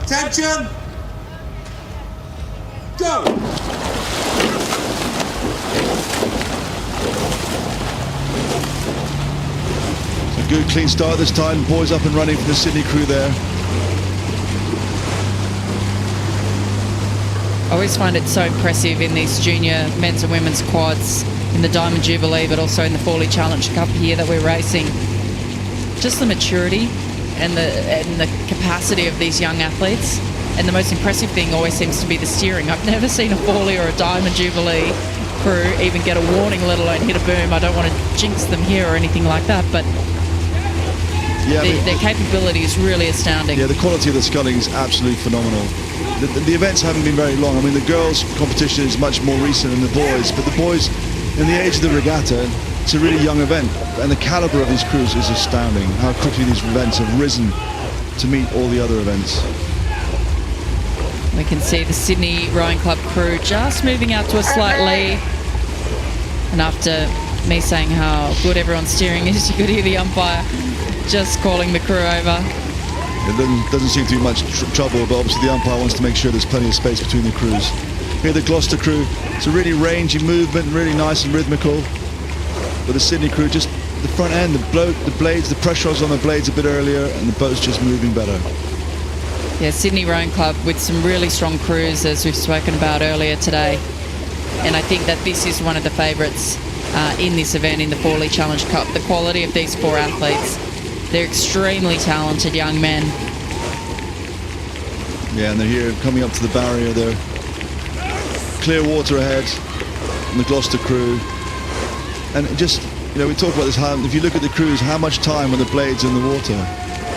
Attention! Go! A good clean start this time. Boys up and running for the Sydney crew there. I always find it so impressive in these junior men's and women's quads in the Diamond Jubilee, but also in the Fawley Challenge Cup here that we're racing. Just the maturity and the capacity of these young athletes. And the most impressive thing always seems to be the steering. I've never seen a Fawley or a Diamond Jubilee crew even get a warning, let alone hit a boom. I don't want to jinx them here or anything like that, but yeah, their capability is really astounding. Yeah, the quality of the sculling is absolutely phenomenal. The events haven't been very long. I mean, the girls' competition is much more recent than the boys, but the boys, in the age of the regatta, it's a really young event, and the caliber of these crews is astounding. How quickly these events have risen to meet all the other events. We can see the Sydney Rowing Club crew just moving out to a slight lead. And after me saying how good everyone's steering is, you could hear the umpire just calling the crew over. It doesn't seem to be much trouble, but obviously the umpire wants to make sure there's plenty of space between the crews. Here the Gloucester crew, it's a really rangy movement, really nice and rhythmical. But the Sydney crew, just the front end, the blades, the pressure was on the blades a bit earlier, and the boat's just moving better. Yeah, Sydney Rowing Club with some really strong crews, as we've spoken about earlier today. And I think that this is one of the favourites in this event, in the Fawley Challenge Cup. The quality of these four athletes. They're extremely talented young men. Yeah, and they're here coming up to the barrier there. Clear water ahead from the Gloucester crew. And just, you know, we talk about this, how, if you look at the crews, how much time on the blades in the water.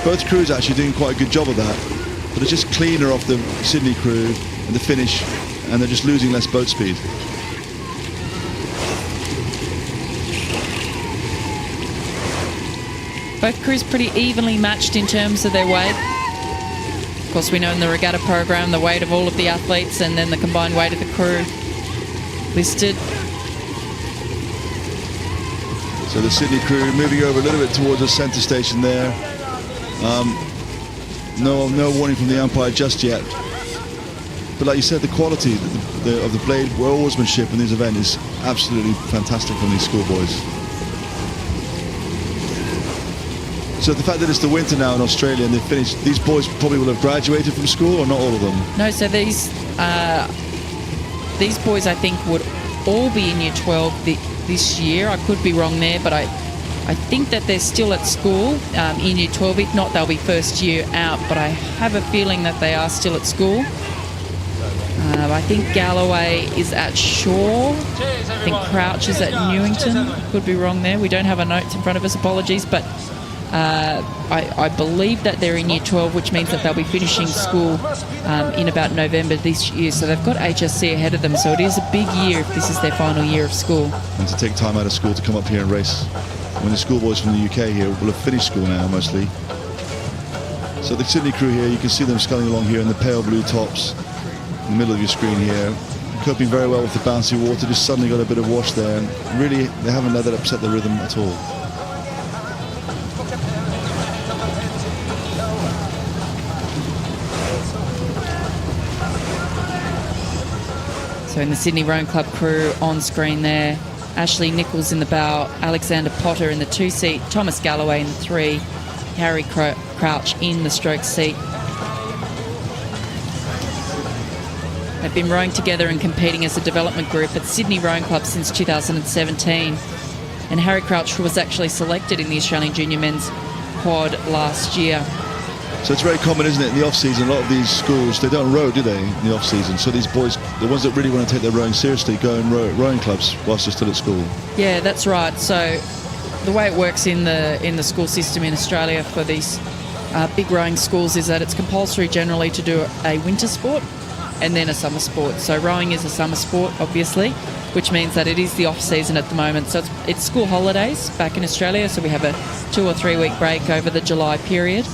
Both crews actually doing quite a good job of that. But it's just cleaner off the Sydney crew and the finish, and they're just losing less boat speed. Both crews pretty evenly matched in terms of their weight. Of course, we know in the regatta program the weight of all of the athletes and then the combined weight of the crew listed. So the Sydney crew moving over a little bit towards the centre station there. No warning from the umpire just yet. But like you said, the quality of the blade oarsmanship in this event is absolutely fantastic from these schoolboys. So the fact that it's the winter now in Australia and they've finished, these boys probably will have graduated from school, or not all of them? No, so these boys I think would all be in Year 12 this year. I could be wrong there, but I think that they're still at school in Year 12. If not, they'll be first year out, but I have a feeling that they are still at school. I think Galloway is at Shaw. I think Crouch is at Newington. Could be wrong there. We don't have our notes in front of us, apologies, but I believe that they're in Year 12, which means that they'll be finishing school in about November this year. So they've got HSC ahead of them. So it is a big year if this is their final year of school. And to take time out of school to come up here and race. When the schoolboys from the UK here will have finished school now, mostly. So the Sydney crew here, you can see them sculling along here in the pale blue tops in the middle of your screen here. Coping very well with the bouncy water, just suddenly got a bit of wash there. And really, they haven't let that upset the rhythm at all. So in the Sydney Rowing Club crew on screen there, Ashley Nichols in the bow, Alexander Potter in the 2 seat, Thomas Galloway in the 3, Harry Crouch in the stroke seat. They've been rowing together and competing as a development group at Sydney Rowing Club since 2017. And Harry Crouch was actually selected in the Australian Junior Men's Quad last year. So it's very common, isn't it, in the off-season, a lot of these schools, they don't row, do they, in the off-season? So these boys, the ones that really want to take their rowing seriously, go and row at rowing clubs whilst they're still at school. Yeah, that's right. So the way it works in the school system in Australia for these big rowing schools is that it's compulsory generally to do a winter sport and then a summer sport. So rowing is a summer sport, obviously, which means that it is the off-season at the moment. So it's school holidays back in Australia, so we have a 2 or 3 week break over the July period.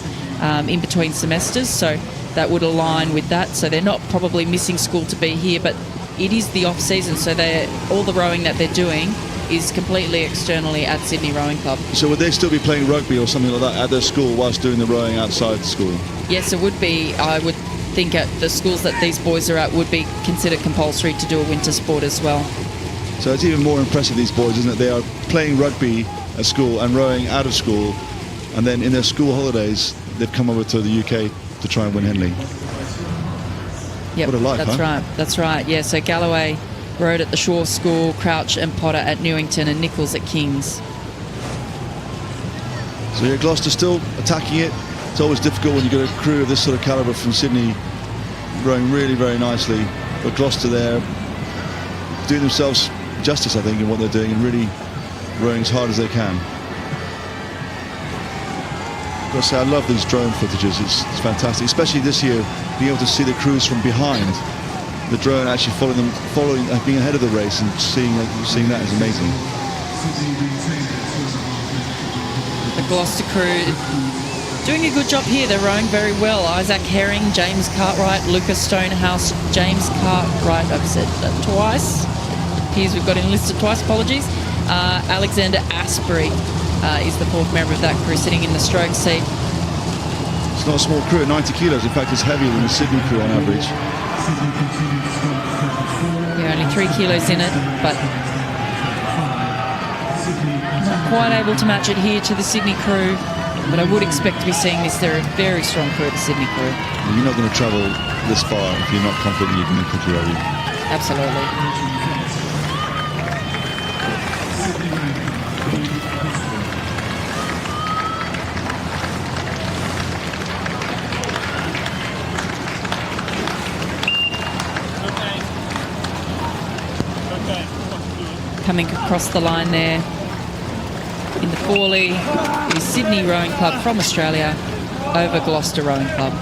In between semesters, so that would align with that. So they're not probably missing school to be here, but it is the off season, so all the rowing that they're doing is completely externally at Sydney Rowing Club. So would they still be playing rugby or something like that at their school whilst doing the rowing outside school? Yes, it would be. I would think at the schools that these boys are at would be considered compulsory to do a winter sport as well. So it's even more impressive, these boys, isn't it? They are playing rugby at school and rowing out of school, and then in their school holidays they've come over to the UK to try and win Henley. Yep, What a life, that's huh? right. That's right. Yeah, so Galloway rowed at the Shaw School, Crouch and Potter at Newington, and Nichols at King's. So yeah, Gloucester still attacking it. It's always difficult when you get a crew of this sort of calibre from Sydney rowing really very nicely, but Gloucester there doing themselves justice, I think, in what they're doing and really rowing as hard as they can. I've got to say, I love these drone footages. It's fantastic, especially this year, being able to see the crews from behind. The drone actually following, being ahead of the race, and seeing that is amazing. The Gloucester crew doing a good job here. They're rowing very well. Isaac Herring, James Cartwright, Lucas Stonehouse, James Cartwright, I've said that twice. Here's we've got him listed twice, apologies. Alexander Asprey is the fourth member of that crew sitting in the stroke seat. It's not a small crew at 90 kilos. In fact, it's heavier than the Sydney crew on average. Yeah, only 3 kilos in it, but not quite able to match it here to the Sydney crew. But I would expect to be seeing this. They're a very strong crew, the Sydney crew. You're not going to travel this far if you're not confident you can quickly, are you? Absolutely. Coming across the line there in the Fawley is Sydney Rowing Club from Australia over Gloucester Rowing Club.